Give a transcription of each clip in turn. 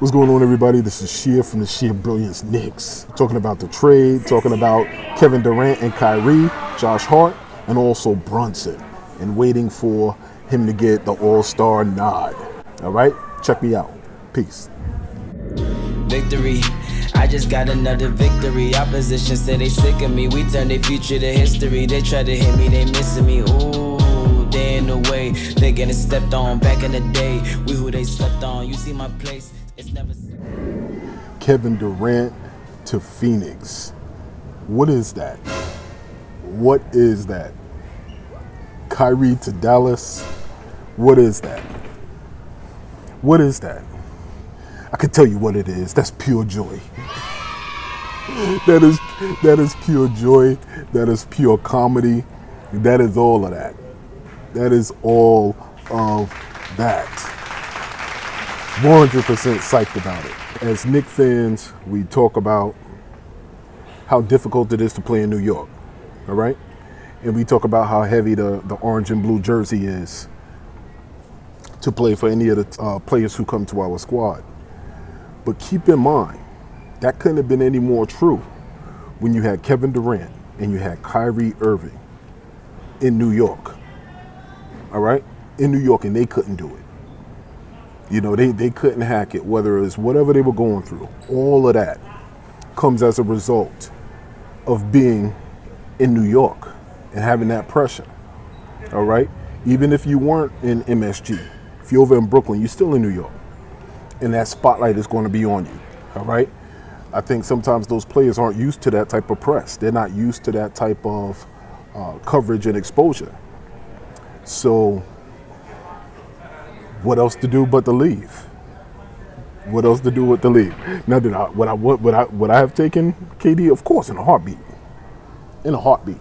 What's going on, everybody? This is Sheer from the Sheer Brilliance Knicks. Talking about the trade, talking about Kevin Durant and Kyrie, Josh Hart, and also Brunson, and waiting for him to get the All-Star nod. All right? Check me out. Peace. Victory. I just got another victory. Opposition say they sick of me. We turn their future to history. They try to hit me, they missing me. Ooh, they in the way. They getting stepped on back in the day. We who they slept on. You see my place. It's never. Kevin Durant to Phoenix. What is that? What is that? Kyrie to Dallas. What is that? What is that? I can tell you what it is. That's pure joy. That is pure joy. That is pure comedy. That is all of that. That is all of that. 100% psyched about it. As Knicks fans, we talk about how difficult it is to play in New York, all right? And we talk about how heavy the orange and blue jersey is to play for any of the players who come to our squad. But keep in mind, that couldn't have been any more true when you had Kevin Durant and you had Kyrie Irving in New York, all right? In New York, and they couldn't do it. You know, they couldn't hack it, whether it was whatever they were going through. All of that comes as a result of being in New York and having that pressure, all right? Even if you weren't in MSG, if you're over in Brooklyn, you're still in New York. And that spotlight is going to be on you, all right? I think sometimes those players aren't used to that type of press. They're not used to that type of coverage and exposure. So what else to do but to leave? What else to do but to leave? Now, would I have taken KD? Of course, in a heartbeat. In a heartbeat.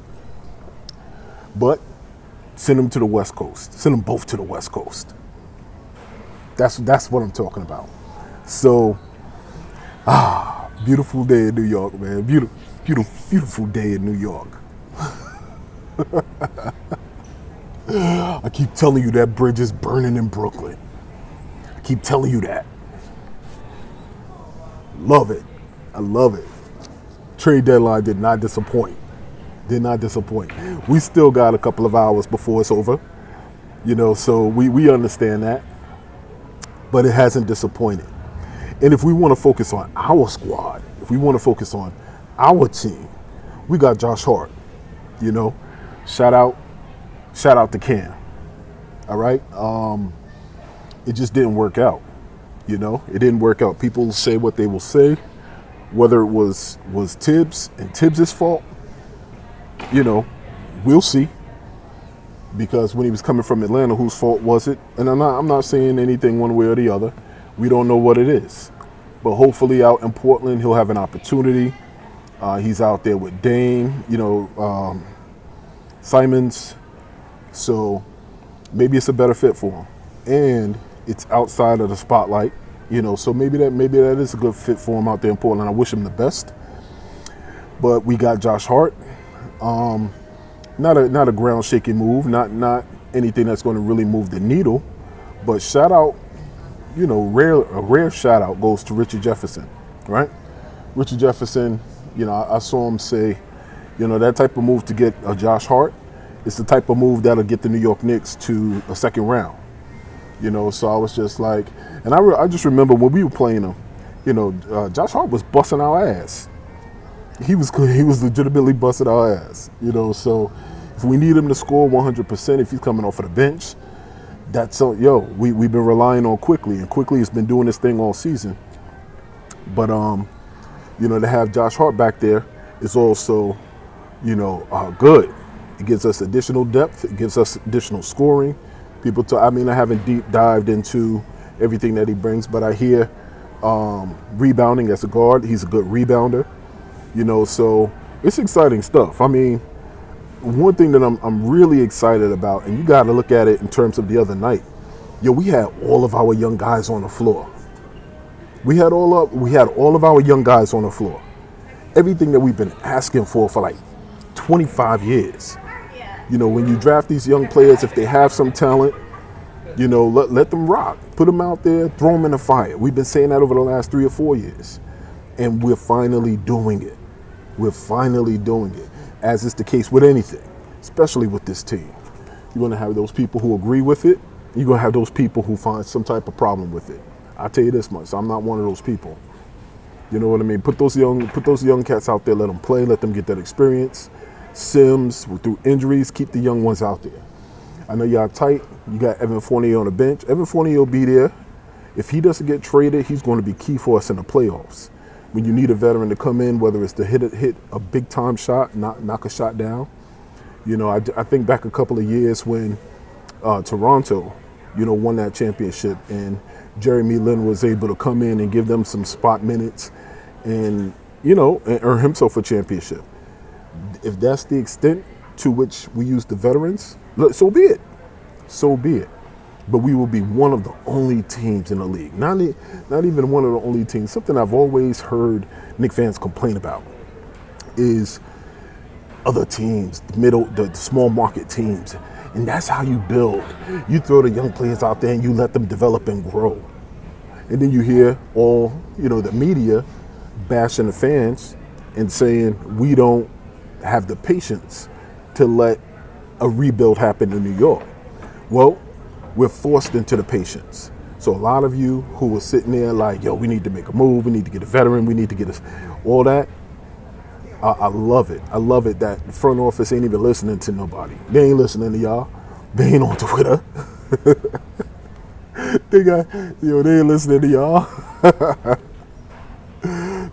But send them to the West Coast. Send them both to the West Coast. That's what I'm talking about. So, beautiful day in New York, man. Beautiful day in New York. I keep telling you that bridge is burning in Brooklyn. I keep telling you that. Love it. I love it. Trade deadline did not disappoint. Did not disappoint. We still got a couple of hours before it's over. You know, so we understand that. But it hasn't disappointed. And if we want to focus on our squad, if we want to focus on our team, we got Josh Hart. You know, shout out to Cam. All right. It just didn't work out. You know, it didn't work out. People say what they will say, whether it was Tibbs and Tibbs' fault. You know, we'll see. Because when he was coming from Atlanta, whose fault was it? And I'm not saying anything one way or the other. We don't know what it is. But hopefully out in Portland, he'll have an opportunity. He's out there with Dame, you know, Simons. So maybe it's a better fit for him. And it's outside of the spotlight, you know, so maybe that is a good fit for him out there in Portland. I wish him the best. But we got Josh Hart. Not a ground shaking move, not anything that's going to really move the needle, but shout out, you know, a rare shout out goes to Richard Jefferson, right? Richard Jefferson, you know, I saw him say, you know, that type of move to get a Josh Hart, it's the type of move that'll get the New York Knicks to a second round, you know. So I was just like, and I just remember when we were playing him, you know, Josh Hart was busting our ass. He was legitimately busting our ass, you know. So if we need him to score 100%, if he's coming off of the bench, that's we've been relying on Quickly, and Quickly has been doing this thing all season. But you know, to have Josh Hart back there is also, you know, good. It gives us additional depth. It gives us additional scoring. I haven't deep dived into everything that he brings, but I hear rebounding as a guard. He's a good rebounder. You know, so it's exciting stuff. I mean, one thing that I'm really excited about, and you got to look at it in terms of the other night. We had all of our young guys on the floor. We had all of our young guys on the floor. Everything that we've been asking for like 25 years. You know, when you draft these young players, if they have some talent, Let them rock. Put them out there, throw them in the fire. We've been saying that over the last 3 or 4 years. And we're finally doing it. We're finally doing it, as is the case with anything, especially with this team. You're going to have those people who agree with it. You're going to have those people who find some type of problem with it. I'll tell you this much, I'm not one of those people. You know what I mean? Put those young cats out there, let them play, let them get that experience. Sims, through injuries, keep the young ones out there. I know y'all tight. You got Evan Fournier on the bench. Evan Fournier will be there. If he doesn't get traded, he's going to be key for us in the playoffs. When you need a veteran to come in, whether it's to hit a big time shot, knock a shot down. I think back a couple of years when Toronto, won that championship, and Jeremy Lin was able to come in and give them some spot minutes, and and earn himself a championship. If that's the extent to which we use the veterans, so be it. So be it. But we will be one of the only teams in the league. Not even one of the only teams. Something I've always heard Knicks fans complain about is other teams, the small market teams. And that's how you build. You throw the young players out there and you let them develop and grow. And then you hear all, the media bashing the fans and saying we don't have the patience to let a rebuild happen in New York. Well, we're forced into the patience. So a lot of you who were sitting there like, we need to make a move, we need to get a veteran, we need to get all that. I love it. I love it that the front office ain't even listening to nobody. They ain't listening to y'all. They ain't on Twitter. they ain't listening to y'all.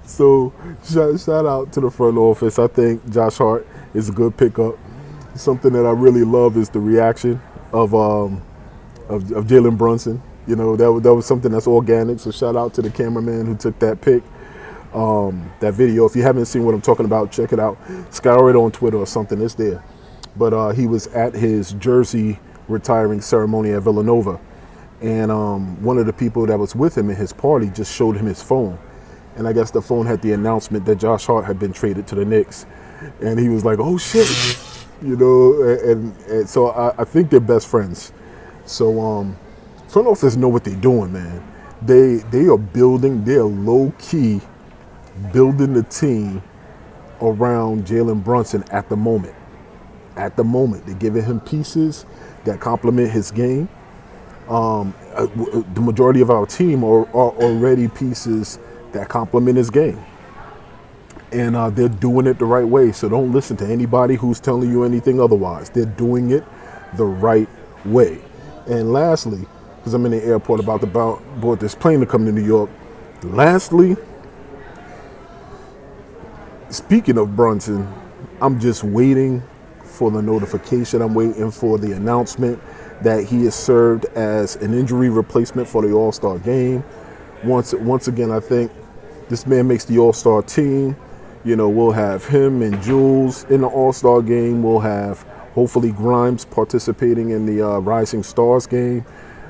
So shout out to the front office. I think Josh Hart is a good pickup. Something that I really love is the reaction of Jalen Brunson. That was something that's organic. So shout out to the cameraman who took that pic. That video. If you haven't seen what I'm talking about, check it out. Scour it on Twitter or something. It's there. But he was at his jersey retiring ceremony at Villanova, and one of the people that was with him in his party just showed him his phone, and I guess the phone had the announcement that Josh Hart had been traded to the Knicks, and he was like, "Oh shit," and so I think they're best friends. So front office know what they're doing, man. They are building. They're low key building the team around Jalen Brunson at the moment. At the moment, they're giving him pieces that complement his game. The majority of our team are already pieces that complement his game. And they're doing it the right way. So don't listen to anybody who's telling you anything otherwise. They're doing it the right way. And lastly, because I'm in the airport about to board this plane to come to New York. Lastly, speaking of Brunson, I'm just waiting for the notification. I'm waiting for the announcement that he is served as an injury replacement for the All-Star game. Once again, I think this man makes the All-Star team. We'll have him and Jules in the All-Star game. We'll have hopefully Grimes participating in the Rising Stars game.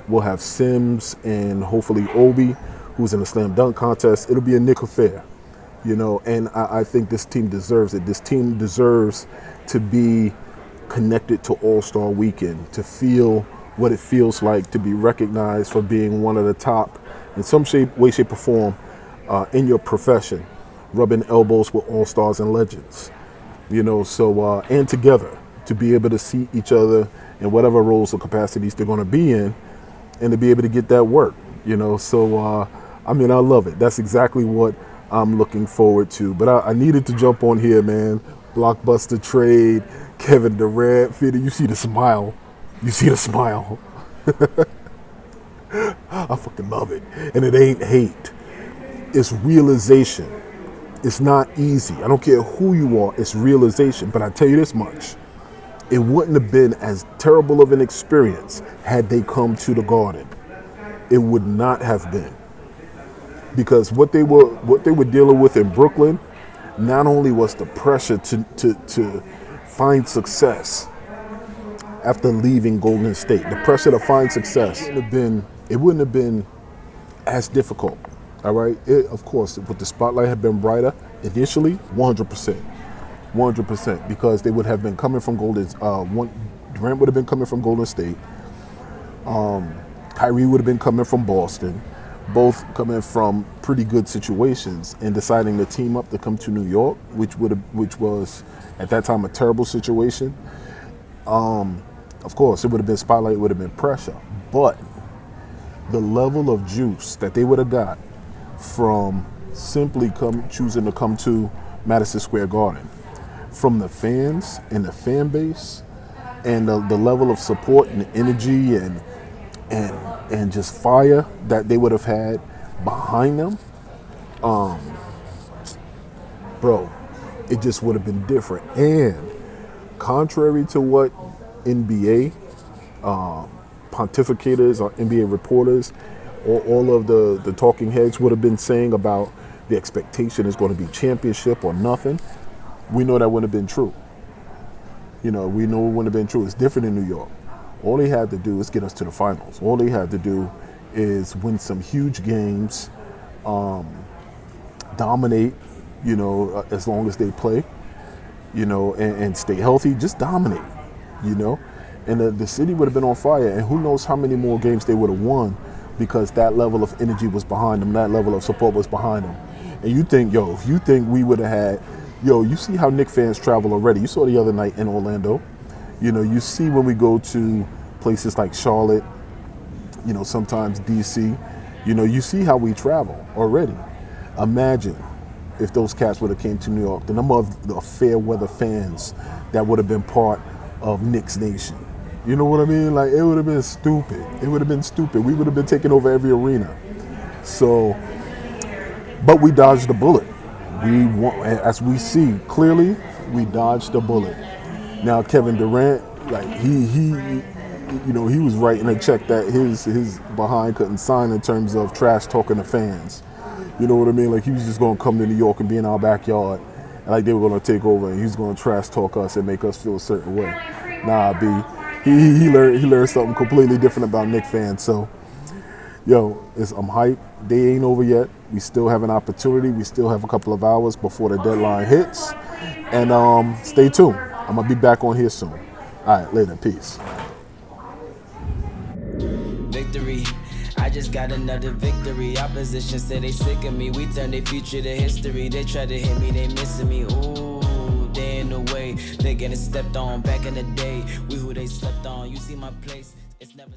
We'll have Sims and hopefully Obi, who's in the slam dunk contest. It'll be a Knick affair, and I think this team deserves it. This team deserves to be connected to All-Star Weekend, to feel what it feels like to be recognized for being one of the top, in some way, shape, or form, in your profession, rubbing elbows with All-Stars and legends, and together to be able to see each other in whatever roles or capacities they're going to be in, and to be able to get that work, So, I love it. That's exactly what I'm looking forward to. But I needed to jump on here, man. Blockbuster trade, Kevin Durant. Fitty, you see the smile. You see the smile. I fucking love it. And it ain't hate. It's realization. It's not easy. I don't care who you are. It's realization. But I tell you this much. It wouldn't have been as terrible of an experience had they come to the Garden. It would not have been. Because what they were dealing with in Brooklyn, not only was the pressure to find success after leaving Golden State, the pressure to find success, it wouldn't have been as difficult. All right. Of course, if the spotlight had been brighter initially, 100%, because they would have been coming from Durant would have been coming from Golden State. Kyrie would have been coming from Boston, both coming from pretty good situations, and deciding to team up to come to New York, which was at that time a terrible situation. Of course, it would have been spotlight, it would have been pressure, but the level of juice that they would have got from simply choosing to come to Madison Square Garden, from the fans and the fan base, and the level of support and energy and just fire that they would have had behind them, bro, it just would have been different. And contrary to what NBA pontificators or NBA reporters or all of the talking heads would have been saying about the expectation is going to be championship or nothing, we know that wouldn't have been true. We know it wouldn't have been true. It's different in New York. All they had to do is get us to the finals. All they had to do is win some huge games, dominate, as long as they play, and stay healthy, just dominate, And the city would have been on fire, and who knows how many more games they would have won because that level of energy was behind them, that level of support was behind them. And you think, if you think we would have had, you see how Knicks fans travel already. You saw the other night in Orlando. You see when we go to places like Charlotte, sometimes DC, you see how we travel already. Imagine if those cats would have came to New York, the number of the fair weather fans that would have been part of Knicks Nation. You know what I mean? Like, it would have been stupid. It would have been stupid. We would have been taking over every arena. So, but we dodged the bullet. As we see clearly, we dodged the bullet. Now Kevin Durant, like he was writing a check that his behind couldn't sign in terms of trash talking to fans. You know what I mean? Like, he was just gonna come to New York and be in our backyard, and like they were gonna take over, and he's gonna trash talk us and make us feel a certain way. Nah, B, he learned something completely different about Knicks fans. So, I'm hyped. They ain't over yet. We still have an opportunity. We still have a couple of hours before the deadline hits. And stay tuned. I'm going to be back on here soon. All right, later. Peace. Victory. I just got another victory. Opposition said they sick of me. We turn their future to history. They try to hit me, they missing me. Ooh, they in the way. They getting stepped on back in the day. We who they slept on. You see my place. It's never